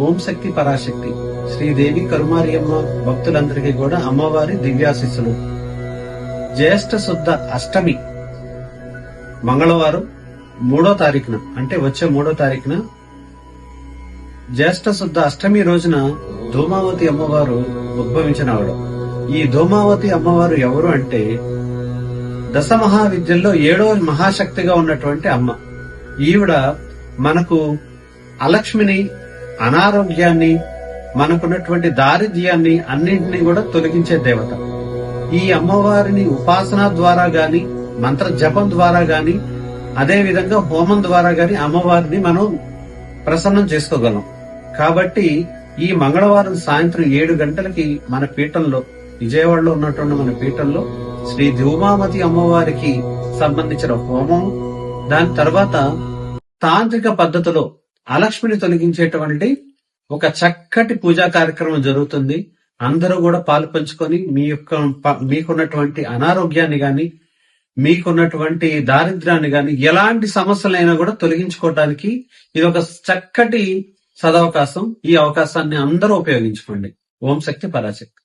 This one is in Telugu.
ఓం శక్తి పరాశక్తి శ్రీదేవి కరుమారియమ్మ భక్తులందరికీ కూడా అమ్మవారి దివ్యాశిస్సులు. జ్యేష్ఠ శుద్ధ అష్టమి మంగళవారం 3వ తారీఖున, అంటే వచ్చే 3వ తారీఖున జ్యేష్ఠ శుద్ధ అష్టమి రోజున ధూమావతి అమ్మవారు ఉద్భవించినవాడు. ఈ ధూమావతి అమ్మవారు ఎవరు అంటే దశ మహావిద్యల్లో 7వ మహాశక్తిగా ఉన్నటువంటి అమ్మ. ఈవిడ మనకు అలక్ష్మిని, అనారోగ్యాన్ని, మనకున్నటువంటి దారిద్ర్యాన్ని అన్నింటినీ కూడా తొలగించే దేవత. ఈ అమ్మవారిని ఉపాసన ద్వారా గాని, మంత్ర జపం ద్వారా గాని, అదే విధంగా హోమం ద్వారా గాని అమ్మవారిని మనం ప్రసన్నం చేసుకోగలం. కాబట్టి ఈ మంగళవారం సాయంత్రం 7 గంటలకి మన పీఠంలో, విజయవాడలో ఉన్నటువంటి మన పీఠంలో శ్రీ ధూమావతి అమ్మవారికి సంబంధించిన హోమం, దాని తర్వాత తాంత్రిక పద్ధతిలో అలక్ష్మిని తొలగించేటువంటి ఒక చక్కటి పూజా కార్యక్రమం జరుగుతుంది. అందరూ కూడా పాలు పంచుకొని మీకున్నటువంటి అనారోగ్యాన్ని గాని, మీకున్నటువంటి దారిద్ర్యాన్ని గాని, ఎలాంటి సమస్యలైనా కూడా తొలగించుకోవడానికి ఇది ఒక చక్కటి సదవకాశం. ఈ అవకాశాన్ని అందరూ ఉపయోగించుకోండి. ఓం శక్తి పరాశక్తి.